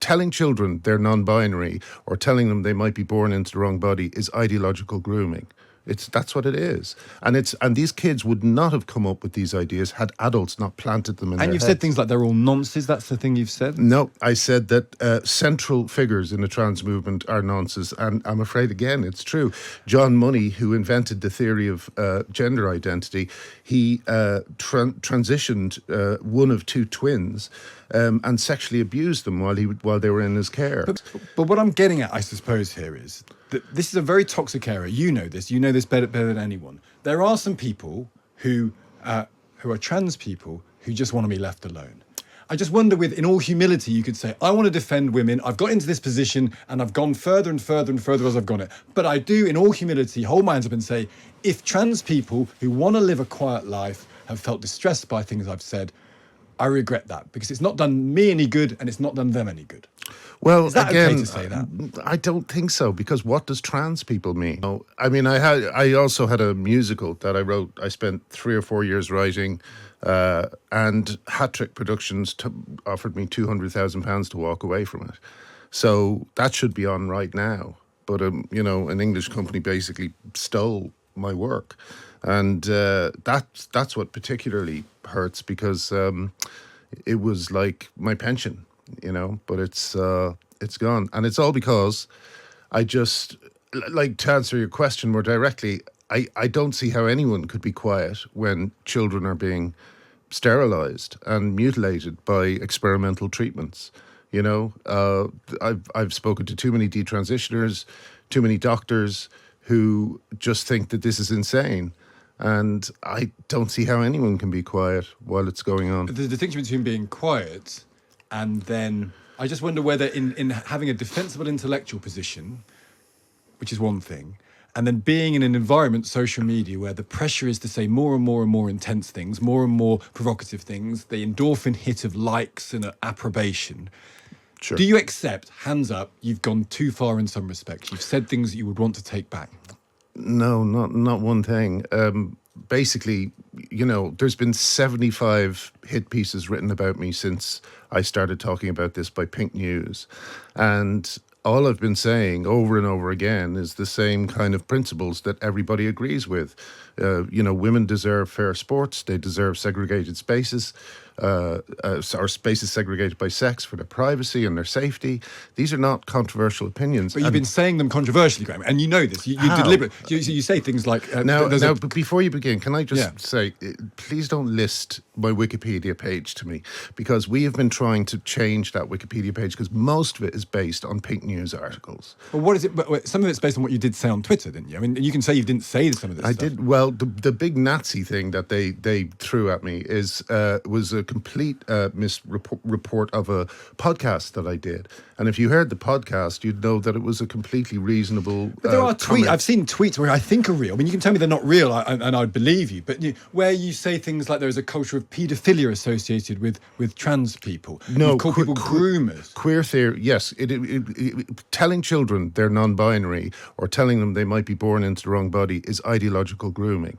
telling children they're non-binary or telling them they might be born into the wrong body is ideological grooming. That's what it is, and these kids would not have come up with these ideas had adults not planted them in their And you've heads. said things like they're all nonsense. That's the thing you've said. No, I said that central figures in the trans movement are nonsense, and I'm afraid again it's true. John Money, who invented the theory of gender identity, he transitioned one of two twins and sexually abused them while they were in his care. But what I'm getting at, I suppose, here is that this is a very toxic area. You know this. You know this better than anyone. There are some people who are trans people who just want to be left alone. I just wonder, in all humility, you could say, I want to defend women. I've got into this position and I've gone further and further and further as I've gone it. But I do, in all humility, hold my hands up and say, if trans people who want to live a quiet life have felt distressed by things I've said, I regret that because it's not done me any good and it's not done them any good. Well, is that again, okay to say that? I don't think so, because what does trans people mean? I mean, I also had a musical that I wrote. I spent 3 or 4 years writing, and Hat Trick Productions offered me £200,000 to walk away from it. So that should be on right now. But an English company basically stole my work, and that's what particularly hurts, because it was like my pension. But it's gone. And it's all because I just, like, to answer your question more directly, I don't see how anyone could be quiet when children are being sterilized and mutilated by experimental treatments. I've spoken to too many detransitioners, too many doctors who just think that this is insane. And I don't see how anyone can be quiet while it's going on. The distinction between being quiet and then, I just wonder whether in having a defensible intellectual position, which is one thing, and then being in an environment, social media, where the pressure is to say more and more and more intense things, more and more provocative things, the endorphin hit of likes and approbation. Sure. Do you accept, hands up, you've gone too far in some respects? You've said things that you would want to take back? No, not one thing. Basically, there's been 75 hit pieces written about me since I started talking about this by Pink News. And all I've been saying over and over again is the same kind of principles that everybody agrees with. Women deserve fair sports. They deserve segregated spaces, or spaces segregated by sex for their privacy and their safety. These are not controversial opinions. But you've been saying them controversially, Graham, and you know this. You deliberate. You say things like... Now, but before you begin, can I just say, please don't list my Wikipedia page to me, because we have been trying to change that Wikipedia page because most of it is based on Pink News articles. Well, what is it? But some of it's based on what you did say on Twitter, didn't you? I mean, you can say you didn't say some of this stuff. I did. Well, the big Nazi thing that they threw at me was a complete misreport of a podcast that I did. And if you heard the podcast, you'd know that it was a completely reasonable. But there are tweets. I've seen tweets where I think are real. I mean, you can tell me they're not real, and I'd believe you. But where you say things like there is a culture of paedophilia associated with trans people. No, you call people groomers. Queer theory. Yes, telling children they're non-binary or telling them they might be born into the wrong body is ideological grooming.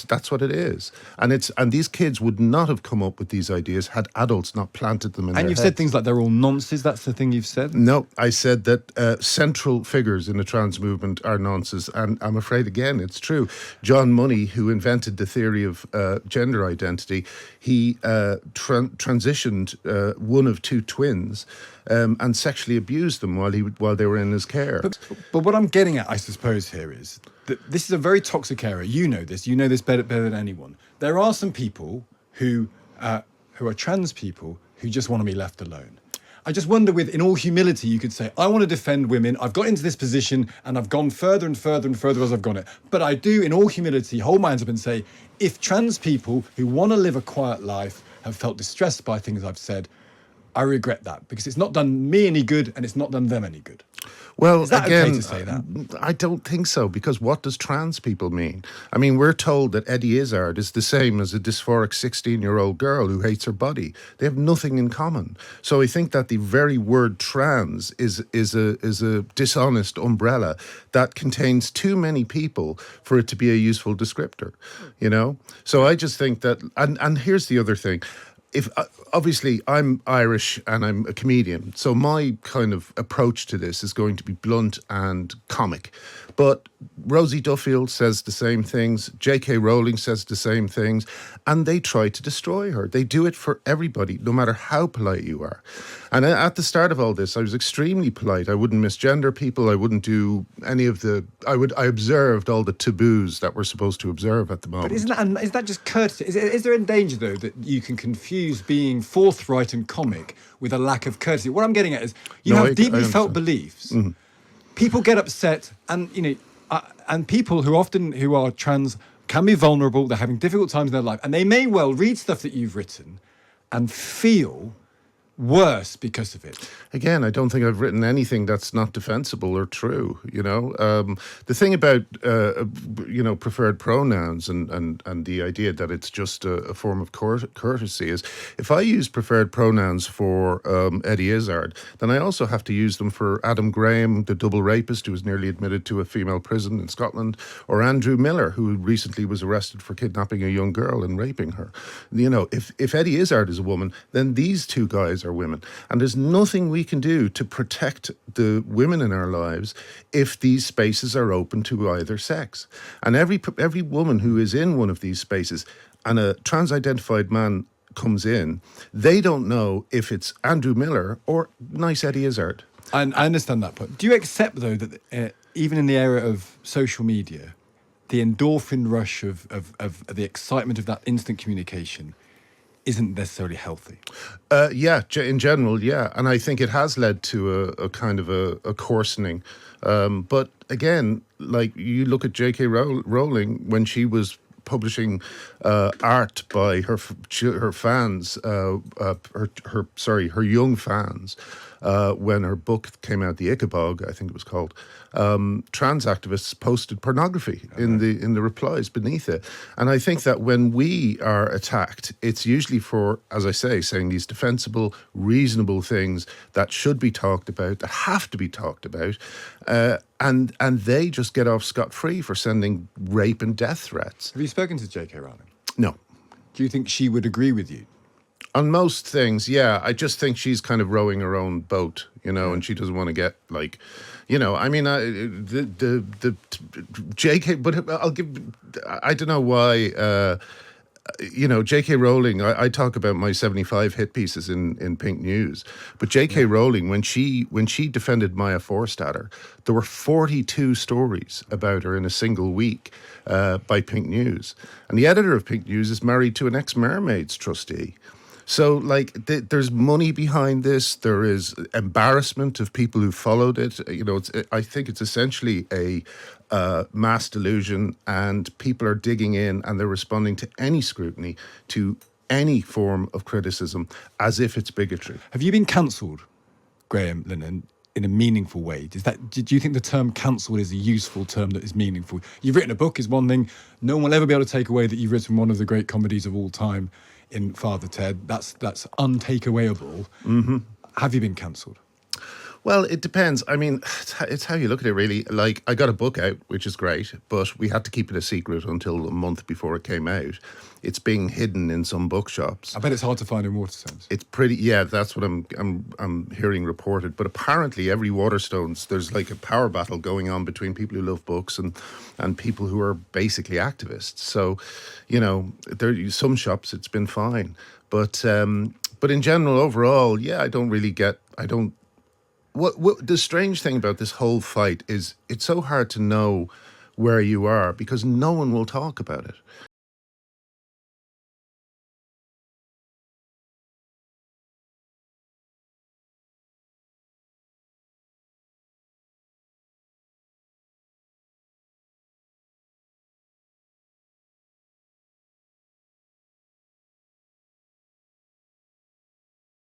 That's what it is, and these kids would not have come up with these ideas had adults not planted them in their heads. And you've said things like they're all nonsense. That's the thing you've said. No, I said that central figures in the trans movement are nonsense, and I'm afraid again it's true. John Money, who invented the theory of gender identity, he transitioned one of two twins and sexually abused them while they were in his care. But what I'm getting at, I suppose, here is that this is a very toxic area. You know this. You know this better than anyone. There are some people who are trans people who just want to be left alone. I just wonder, in all humility, you could say, I want to defend women. I've got into this position and I've gone further and further and further as I've gone it. But I do, in all humility, hold my hands up and say, if trans people who want to live a quiet life have felt distressed by things I've said, I regret that because it's not done me any good and it's not done them any good. Well, is that again, okay to say that? I don't think so, because what does trans people mean? I mean, we're told that Eddie Izzard is the same as a dysphoric 16-year-old girl who hates her body. They have nothing in common. So I think that the very word trans is a dishonest umbrella that contains too many people for it to be a useful descriptor, So I just think that, and here's the other thing. if obviously I'm Irish and I'm a comedian, so my kind of approach to this is going to be blunt and comic. But Rosie Duffield says the same things, J.K. Rowling says the same things, and they try to destroy her. They do it for everybody, no matter how polite you are. And at the start of all this, I was extremely polite. I wouldn't misgender people. I wouldn't do any of the. I observed all the taboos that we're supposed to observe at the moment. But is that just courtesy? Is there a danger, though, that you can confuse being forthright and comic with a lack of courtesy? What I'm getting at is you have deeply felt beliefs. Mm-hmm. People get upset, and and people who are trans can be vulnerable. They're having difficult times in their life, and they may well read stuff that you've written and feel worse because of it. Again, I don't think I've written anything that's not defensible or true. The thing about preferred pronouns and the idea that it's just a form of courtesy is, if I use preferred pronouns for Eddie Izzard, then I also have to use them for Adam Graham, the double rapist who was nearly admitted to a female prison in Scotland, or Andrew Miller, who recently was arrested for kidnapping a young girl and raping her. If Eddie Izzard is a woman, then these two guys are women, and there's nothing we can do to protect the women in our lives if these spaces are open to either sex. And every woman who is in one of these spaces and a trans-identified man comes in, they don't know if it's Andrew Miller or nice Eddie Izzard. I understand that point. Do you accept, though, that even in the era of social media, the endorphin rush of the excitement of that instant communication isn't necessarily healthy? In general, yeah. And I think it has led to a kind of a coarsening. But again, like, you look at J.K. Rowling when she was publishing art by her fans, her young fans, when her book came out, The Ichabog, I think it was called. Trans activists posted pornography in the replies beneath it. And I think that when we are attacked, it's usually for, as I say, saying these defensible, reasonable things that should be talked about, that have to be talked about, and they just get off scot-free for sending rape and death threats. Have you spoken to J.K. Rowling? No. Do you think she would agree with you? On most things, yeah. I just think she's kind of rowing her own boat, and she doesn't want to get like, I mean, the J.K. But I don't know why. J.K. Rowling, I talk about my 75 hit pieces in Pink News, but J.K. Rowling, when she defended Maya Forstater, there were 42 stories about her in a single week by Pink News. And the editor of Pink News is married to an ex-Mermaids trustee. So, like, there's money behind this. There is embarrassment of people who followed it. I think it's essentially a mass delusion, and people are digging in and they're responding to any scrutiny, to any form of criticism, as if it's bigotry. Have you been cancelled, Graham Linehan, in a meaningful way? Do you think the term cancelled is a useful term that is meaningful? You've written a book is one thing. No one will ever be able to take away that you've written one of the great comedies of all time in Father Ted. That's untakeawayable. Mm-hmm. Have you been cancelled? Well, it depends. I mean, it's how you look at it, really. Like, I got a book out, which is great, but we had to keep it a secret until a month before it came out. It's being hidden in some bookshops. I bet it's hard to find in Waterstones. It's pretty, yeah. That's what I'm hearing reported. But apparently, every Waterstones, there's like a power battle going on between people who love books and people who are basically activists. So, some shops it's been fine, but in general, overall, yeah, I don't really get. What the strange thing about this whole fight is, it's so hard to know where you are because no one will talk about it.